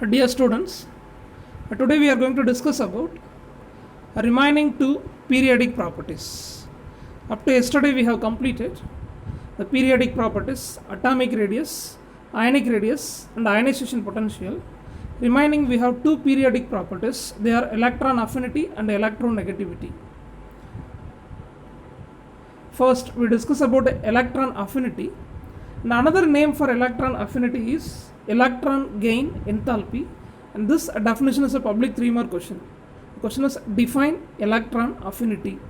Dear students, today we are going to discuss about remaining two periodic properties. Up to yesterday we have completed the periodic properties atomic radius, ionic radius and ionization potential. Remaining we have two periodic properties, they are electron affinity and electronegativity. First we discuss about electron affinity. And another name for electron affinity is electron gain enthalpy, and this definition is a public 3-mark question. The question is define electron affinity.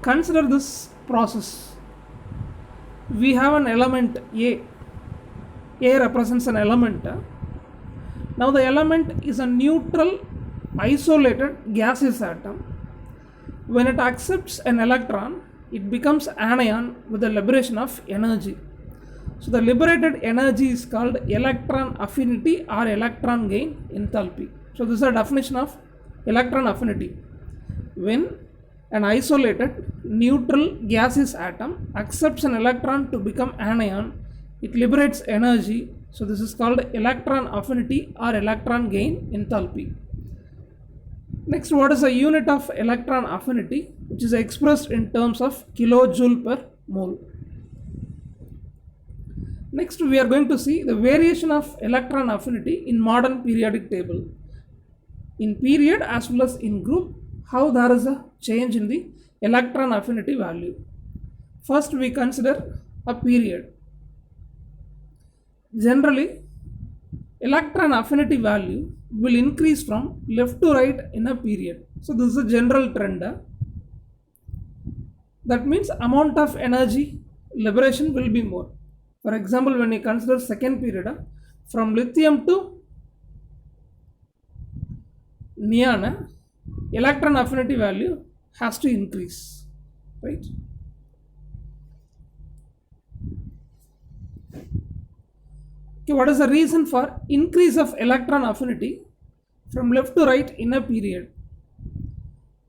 Consider this process. We have an element A. A represents an element. Now the element is a neutral isolated gaseous atom. When it accepts an electron, it becomes anion with the liberation of energy. So the liberated energy is called electron affinity or electron gain enthalpy. So this is a definition of electron affinity. When an isolated neutral gaseous atom accepts an electron to become anion, it liberates energy. So this is called electron affinity or electron gain enthalpy. Next, what is the unit of electron affinity, which is expressed in terms of kilojoule per mole. Next, we are going to see the variation of electron affinity in modern periodic table. In period as well as in group, how there is a change in the electron affinity value. First, we consider a period. Generally, electron affinity value will increase from left to right in a period. So this is a general trend. That means amount of energy liberation will be more. For example, when you consider second period, from lithium to neon, electron affinity value has to increase, right? Okay, what is the reason for increase of electron affinity from left to right in a period?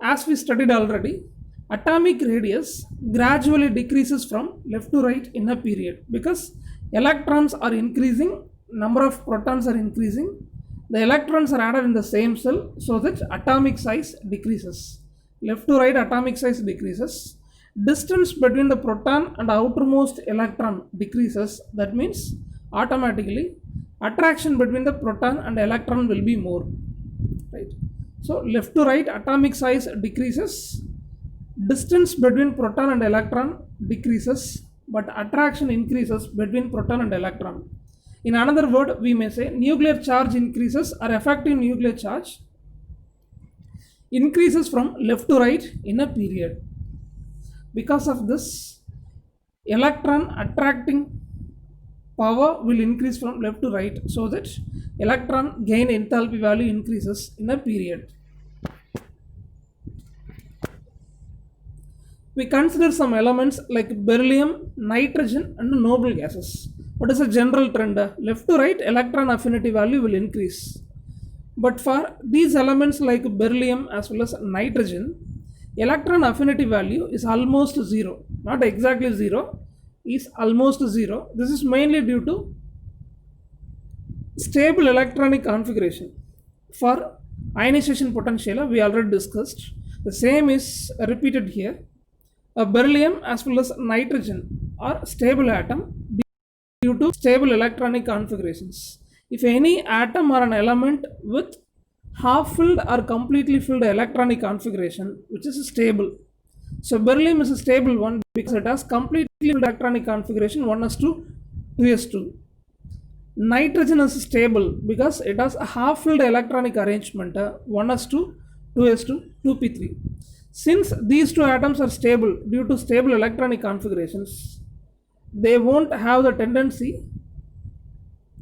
As we studied already, atomic radius gradually decreases from left to right in a period because electrons are increasing, number of protons are increasing, the electrons are added in the same cell, so that atomic size decreases. Left to right atomic size decreases, distance between the proton and outermost electron decreases. That means automatically attraction between the proton and electron will be more, right? So left to right atomic size decreases, distance between proton and electron decreases, but attraction increases between proton and electron. In another word, we may say nuclear charge increases or effective nuclear charge increases from left to right in a period. Because of this, electron attracting power will increase from left to right, so that electron gain enthalpy value increases in a period. We consider some elements like beryllium, nitrogen and noble gases. What is a general trend? Left to right electron affinity value will increase. But for these elements like beryllium as well as nitrogen, electron affinity value is almost zero. Not exactly zero, is almost zero. This is mainly due to stable electronic configuration. For ionization potential, we already discussed. The same is repeated here. A beryllium as well as nitrogen are stable atom due to stable electronic configurations. If any atom or an element with half filled or completely filled electronic configuration, which is stable. So beryllium is a stable one because it has completely filled electronic configuration 1s2, 2s2. Nitrogen is stable because it has a half filled electronic arrangement 1s2, 2s2, 2p3. Since these two atoms are stable due to stable electronic configurations, they won't have the tendency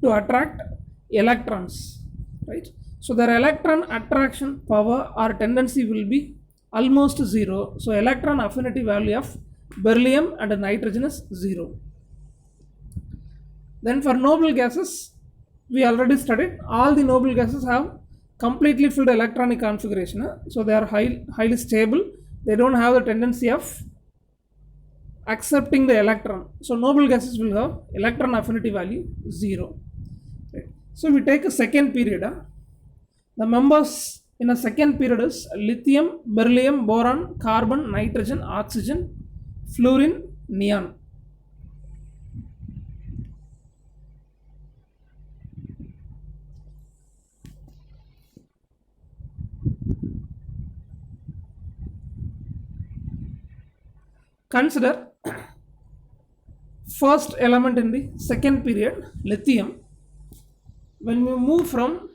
to attract electrons, right? So their electron attraction power or tendency will be almost zero. So electron affinity value of beryllium and nitrogen is zero. Then for noble gases, we already studied all the noble gases have completely filled electronic configuration. So they are highly stable. They don't have the tendency of accepting the electron. So noble gases will have electron affinity value 0. Right. So we take a second period. The members in a second period is lithium, beryllium, boron, carbon, nitrogen, oxygen, fluorine, neon. Consider first element in the second period, lithium. When we move from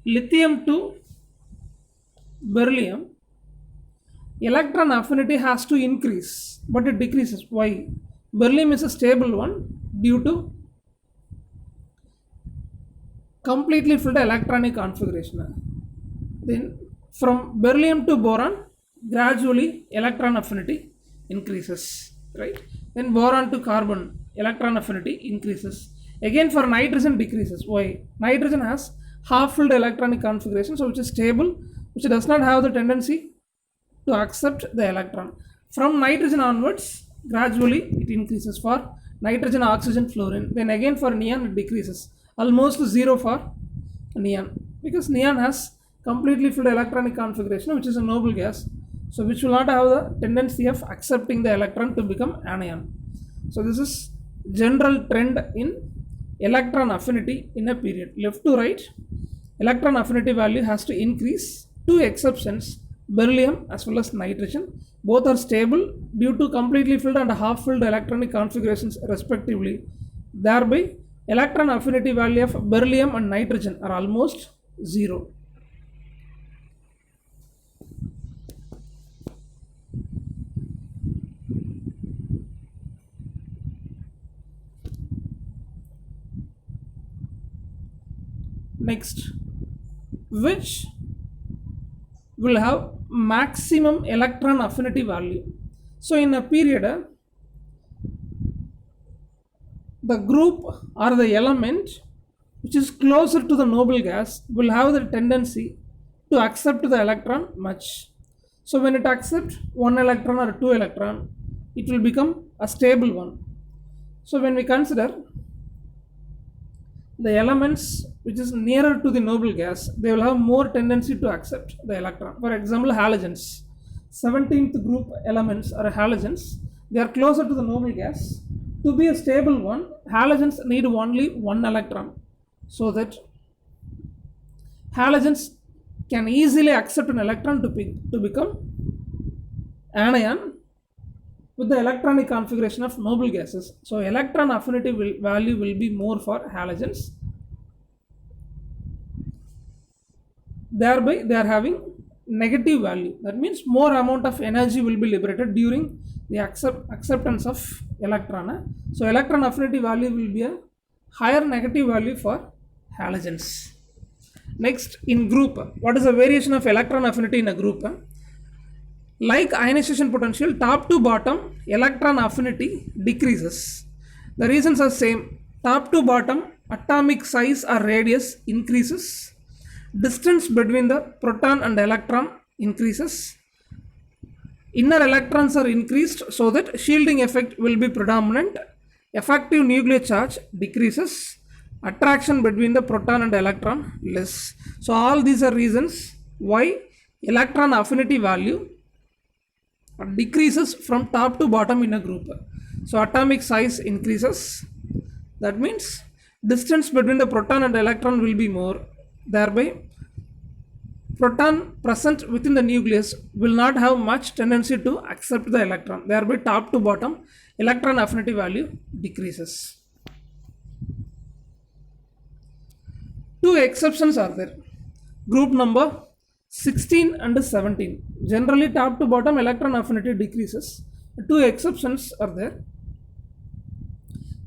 lithium to beryllium, electron affinity has to increase, but it decreases. Why? Beryllium is a stable one due to completely filled electronic configuration. Then from beryllium to boron, gradually electron affinity increases, right? Then boron to carbon, electron affinity increases. Again for nitrogen decreases. Why? Nitrogen has half filled electronic configuration, so which is stable, which does not have the tendency to accept the electron. From nitrogen onwards, gradually it increases for nitrogen, oxygen, fluorine. Then again for neon it decreases, almost zero for neon, because neon has completely filled electronic configuration, which is a noble gas, so which will not have the tendency of accepting the electron to become anion. So this is general trend in electron affinity in a period. Left to right, electron affinity value has to increase. Two exceptions, beryllium as well as nitrogen, both are stable due to completely filled and half filled electronic configurations respectively. Thereby electron affinity value of beryllium and nitrogen are almost zero. Next, which will have maximum electron affinity value? So in a period, the group or the element which is closer to the noble gas will have the tendency to accept the electron much. So when it accepts one electron or two electron, it will become a stable one. So when we consider the elements which is nearer to the noble gas, they will have more tendency to accept the electron. For example, halogens, 17th group elements are halogens. They are closer to the noble gas. To be a stable one, halogens need only one electron, so that halogens can easily accept an electron to become anion with the electronic configuration of noble gases. So electron affinity value will be more for halogens. Thereby they are having negative value. That means more amount of energy will be liberated during the acceptance of electron. So electron affinity value will be a higher negative value for halogens. Next, in group, what is the variation of electron affinity in a group? Like ionization potential, top to bottom electron affinity decreases. The reasons are same. Top to bottom atomic size or radius increases. Distance between the proton and electron increases. Inner electrons are increased so that shielding effect will be predominant. Effective nuclear charge decreases. Attraction between the proton and electron less. So all these are reasons why electron affinity value decreases from top to bottom in a group. So atomic size increases. That means distance between the proton and electron will be more. Thereby proton present within the nucleus will not have much tendency to accept the electron. Thereby top to bottom electron affinity value decreases. Two exceptions are there. Group number 16 and 17. Generally top to bottom electron affinity decreases. Two exceptions are there.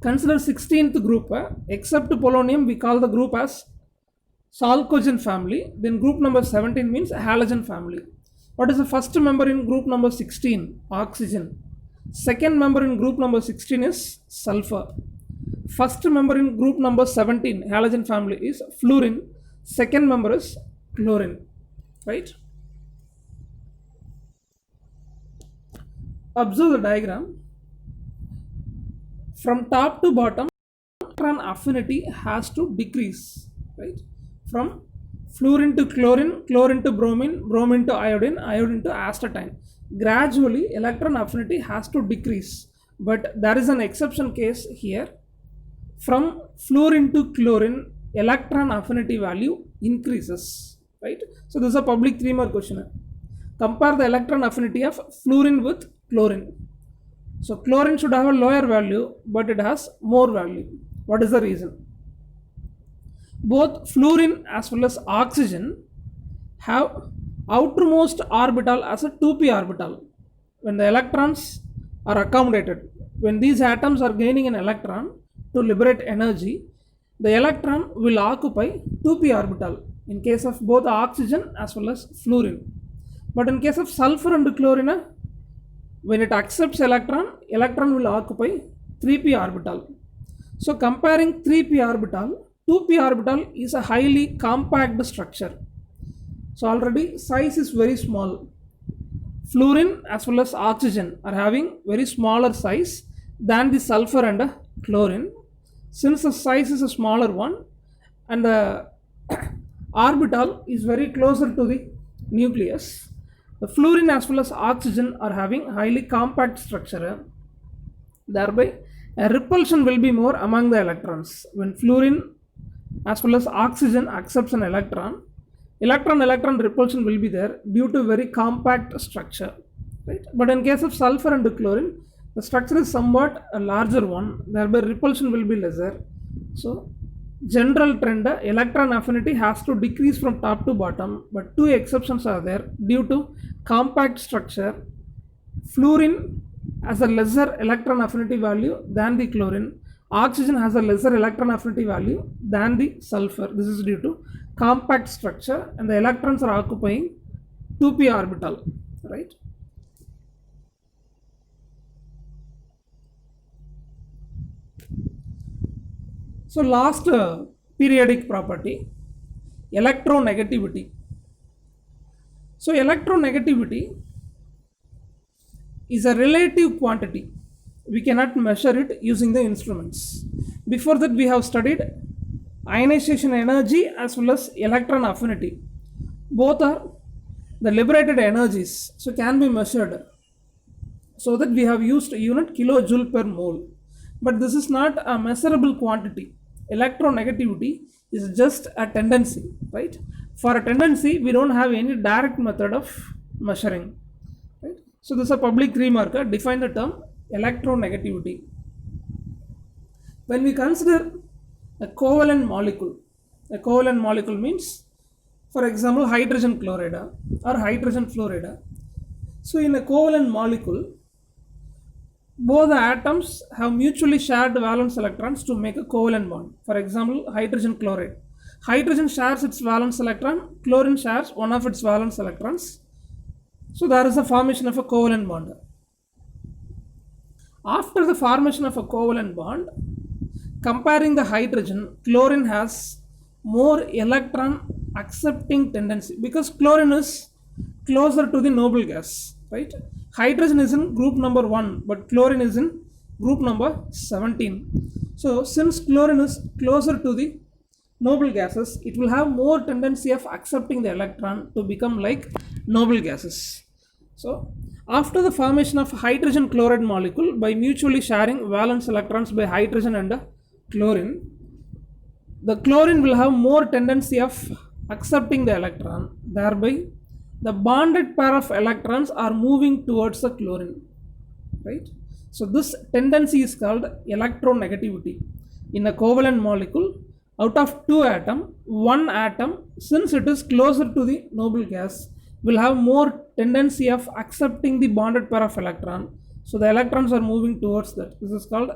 Consider 16th group. Except polonium, we call the group as chalcogen family. Then group number 17 means halogen family. What is the first member in group number 16? Oxygen. Second member in group number 16 is sulfur. First member in group number 17 halogen family is fluorine. Second member is chlorine. Right? Observe the diagram. From top to bottom, electron affinity has to decrease, right? From fluorine to chlorine, chlorine to bromine, bromine to iodine, iodine to astatine. Gradually, electron affinity has to decrease, but there is an exception case here. From fluorine to chlorine, electron affinity value increases, right? So this is a public 3-mark question. Compare the electron affinity of fluorine with chlorine. So chlorine should have a lower value, but it has more value. What is the reason? Both fluorine as well as oxygen have outermost orbital as a 2p orbital. When the electrons are accommodated, when these atoms are gaining an electron to liberate energy, the electron will occupy 2p orbital in case of both oxygen as well as fluorine. But in case of sulfur and chlorine, when it accepts electron, electron will occupy 3p orbital. So comparing 3p orbital, 2p orbital is a highly compact structure. So already size is very small. Fluorine as well as oxygen are having very smaller size than the sulfur and chlorine. Since the size is a smaller one and the orbital is very closer to the nucleus, the fluorine as well as oxygen are having highly compact structure. Thereby, a repulsion will be more among the electrons. When fluorine as well as oxygen accepts an electron, electron repulsion will be there due to very compact structure, right? But in case of sulfur and chlorine, the structure is somewhat a larger one, thereby repulsion will be lesser. So general trend, electron affinity has to decrease from top to bottom, but two exceptions are there due to compact structure. Fluorine has a lesser electron affinity value than the chlorine. Oxygen has a lesser electron affinity value than the sulfur. This is due to compact structure and the electrons are occupying 2p orbital, right? So last periodic property, electronegativity. So electronegativity is a relative quantity. We cannot measure it using the instruments. Before that we have studied ionization energy as well as electron affinity. Both are the liberated energies, so can be measured. So that we have used unit kilojoule per mole. But this is not a measurable quantity. Electronegativity is just a tendency, right? For a tendency, we don't have any direct method of measuring, right? So this is a public remark. Define the term electronegativity. When we consider a covalent molecule means, for example, hydrogen chloride or hydrogen fluoride. So in a covalent molecule, both the atoms have mutually shared valence electrons to make a covalent bond. For example, hydrogen chloride. Hydrogen shares its valence electron, chlorine shares one of its valence electrons. So there is a formation of a covalent bond. After the formation of a covalent bond, comparing the hydrogen, chlorine has more electron accepting tendency because chlorine is closer to the noble gas, right? Hydrogen is in group number 1, but chlorine is in group number 17. So since chlorine is closer to the noble gases, it will have more tendency of accepting the electron to become like noble gases. So after the formation of hydrogen chloride molecule by mutually sharing valence electrons by hydrogen and chlorine, the chlorine will have more tendency of accepting the electron, thereby the bonded pair of electrons are moving towards the chlorine, right? So this tendency is called electronegativity. In a covalent molecule, out of two atoms, one atom, since it is closer to the noble gas, will have more tendency of accepting the bonded pair of electron. So the electrons are moving towards that. This is called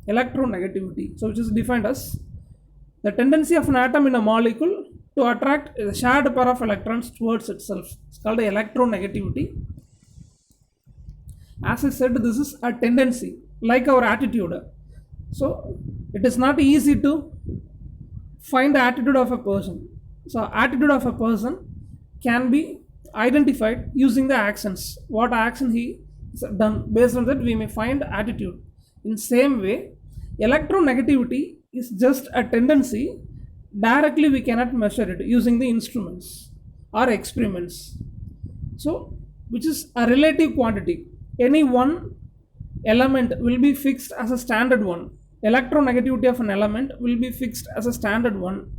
electronegativity. So which is defined as the tendency of an atom in a molecule to attract a shared pair of electrons towards itself. It's called electronegativity. As I said, this is a tendency, like our attitude. So it is not easy to find the attitude of a person. So attitude of a person can be identified using the actions. What action he has done. Based on that, we may find attitude. In same way, electronegativity is just a tendency. Directly we cannot measure it using the instruments or experiments. So, which is a relative quantity. Any one element will be fixed as a standard one. Electronegativity of an element will be fixed as a standard one.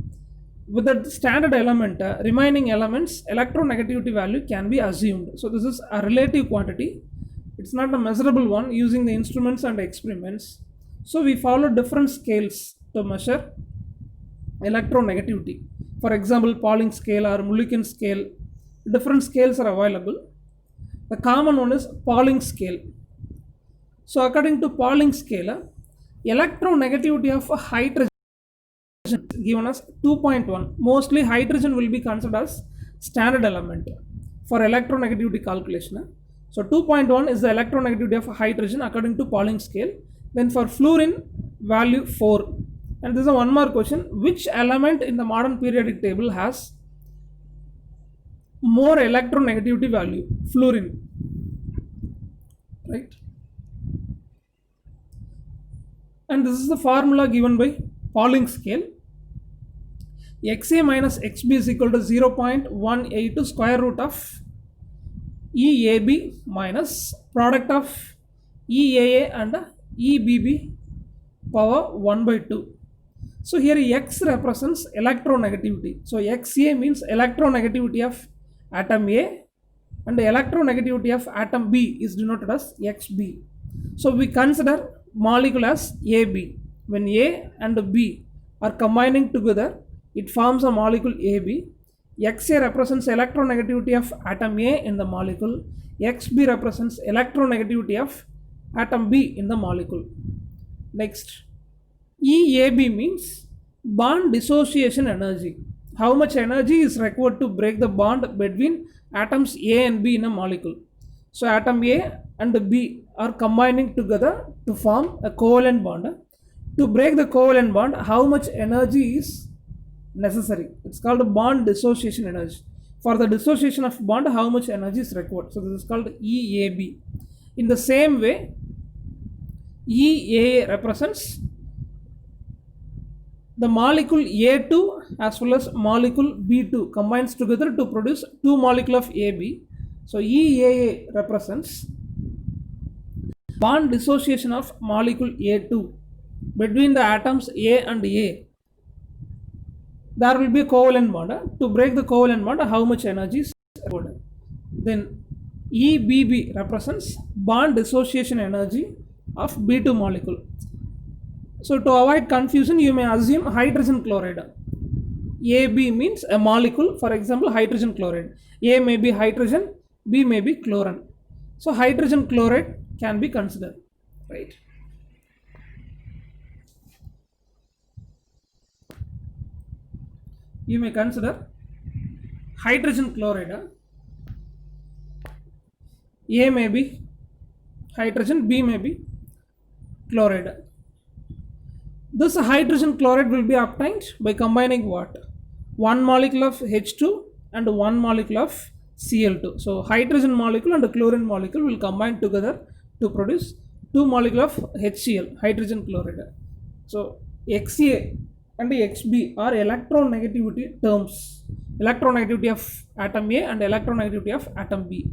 With the standard element, remaining elements electronegativity value can be assumed. So this is a relative quantity. It's not a measurable one using the instruments and experiments. So we follow different scales to measure electronegativity. For example, Pauling scale or Mulliken scale. Different scales are available. The common one is Pauling scale. So according to Pauling scale, electronegativity of hydrogen given as 2.1. Mostly hydrogen will be considered as standard element for electronegativity calculation. So 2.1 is the electronegativity of hydrogen according to Pauling scale. Then for fluorine, value 4. And this is one more question. Which element in the modern periodic table has more electronegativity value? Fluorine. Right? And this is the formula given by Pauling scale. XA minus XB is equal to 0.182 square root of EAB minus product of EAA and EBB power 1 by 2. So here X represents electronegativity. So XA means electronegativity of atom A and the electronegativity of atom B is denoted as XB. So we consider molecule as AB. When A and B are combining together, it forms a molecule AB. XA represents electronegativity of atom A in the molecule. XB represents electronegativity of atom B in the molecule. Next, EAB means bond dissociation energy. How much energy is required to break the bond between atoms A and B in a molecule? So atom A and B are combining together to form a covalent bond. To break the covalent bond, how much energy is necessary? It's called bond dissociation energy. For the dissociation of bond, how much energy is required? So this is called EAB. In the same way, EAA represents the molecule A2 as well as molecule B2 combines together to produce two molecules of AB. So EAA represents bond dissociation of molecule A2 between the atoms A and A. There will be a covalent bond. To break the covalent bond, how much energy is required? Then EBB represents bond dissociation energy of B2 molecule. So to avoid confusion, you may assume hydrogen chloride. AB means a molecule, for example, hydrogen chloride. A may be hydrogen, B may be chlorine. So hydrogen chloride can be considered, right? You may consider hydrogen chloride. A may be hydrogen, B may be chloride. This hydrogen chloride will be obtained by combining what? One molecule of H2 and one molecule of Cl2. So hydrogen molecule and the chlorine molecule will combine together to produce two molecules of HCl, hydrogen chloride. So XA and XB are electronegativity terms. Electronegativity of atom A and electronegativity of atom B.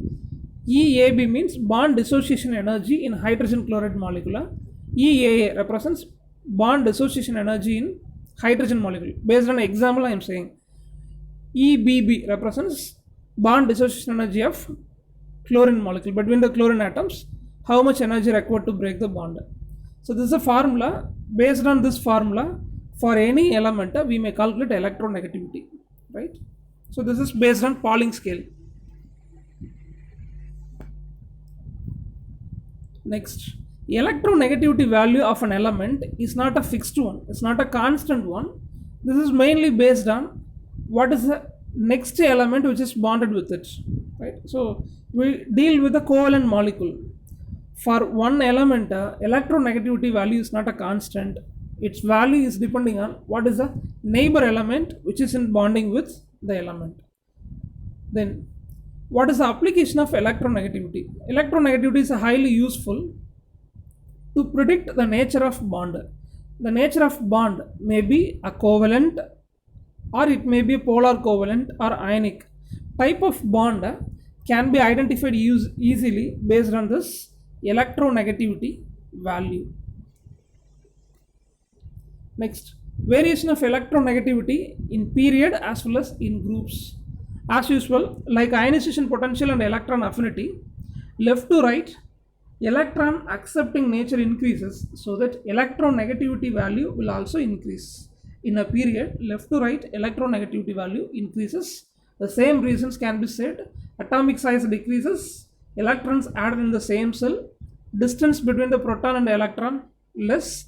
EAB means bond dissociation energy in hydrogen chloride molecule. EAA represents bond dissociation energy in hydrogen molecule. Based on example I am saying. EBB represents bond dissociation energy of chlorine molecule between the chlorine atoms. How much energy required to break the bond? So this is a formula. Based on this formula, for any element we may calculate electronegativity, right? So this is based on Pauling scale. Next, electronegativity value of an element is not a fixed one. It's not a constant one. This is mainly based on what is the next element which is bonded with it, right? So we deal with the covalent molecule. For one element, electronegativity value is not a constant. Its value is depending on what is the neighbor element which is in bonding with the element. Then what is the application of electronegativity? Electronegativity is highly useful to predict the nature of bond. The nature of bond may be a covalent or it may be a polar covalent or ionic. Type of bond can be identified easily based on this electronegativity value. Next, variation of electronegativity in period as well as in groups. As usual, like ionization potential and electron affinity, left to right, electron accepting nature increases, so that electronegativity value will also increase. In a period, left to right, electronegativity value increases. The same reasons can be said. Atomic size decreases, electrons added in the same cell, distance between the proton and electron less,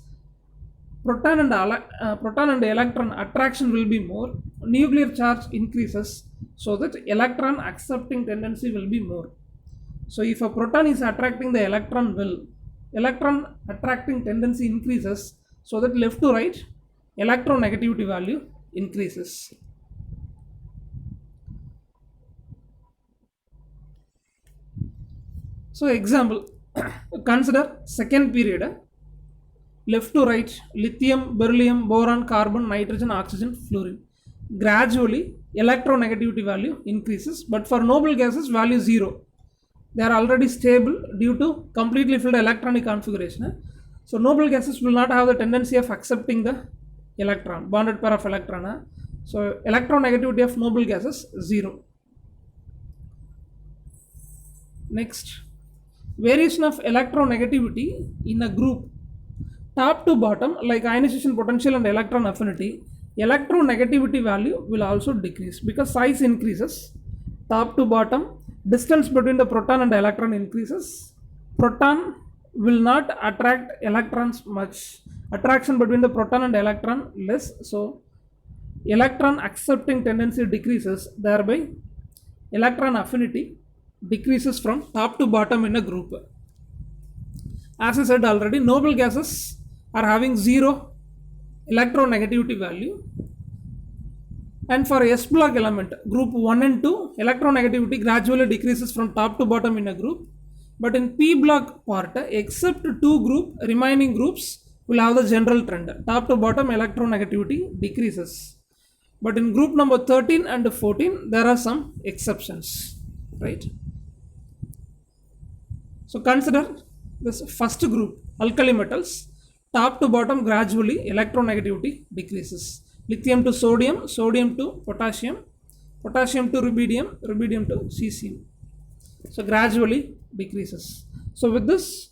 proton and electron attraction will be more, nuclear charge increases, so that electron accepting tendency will be more. So if a proton is attracting the electron, well, electron attracting tendency increases, so that left to right electronegativity value increases. So example, consider second period, left to right, lithium, beryllium, boron, carbon, nitrogen, oxygen, fluorine. Gradually electronegativity value increases, but for noble gases value 0. They are already stable due to completely filled electronic configuration. So noble gases will not have the tendency of accepting the electron, bonded pair of electron. So electronegativity of noble gases 0. Next, variation of electronegativity in a group. Top to bottom, like ionization potential and electron affinity, electronegativity value will also decrease because size increases. Top to bottom, distance between the proton and electron increases. Proton will not attract electrons much. Attraction between the proton and electron less, so electron accepting tendency decreases, thereby electron affinity decreases from top to bottom in a group. As I said already, noble gases are having 0 electronegativity value, and for S block element group 1 and 2, electronegativity gradually decreases from top to bottom in a group, but in P block part, except 2 remaining groups will have the general trend, top to bottom electronegativity decreases, but in group number 13 and 14 there are some exceptions, right? So consider this first group, alkali metals, top to bottom gradually electronegativity decreases. Lithium to sodium, sodium to potassium, potassium to rubidium, rubidium to cesium. So gradually decreases. So with this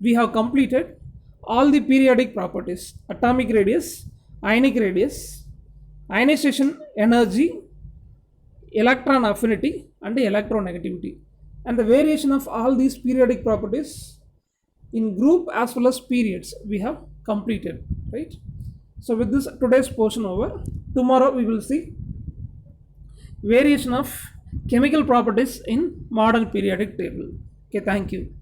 we have completed all the periodic properties: atomic radius, ionic radius, ionization energy, electron affinity and electronegativity, and the variation of all these periodic properties in group as well as periods we have completed, right? So with this today's portion over. Tomorrow we will see variation of chemical properties in modern periodic table. Okay, thank you.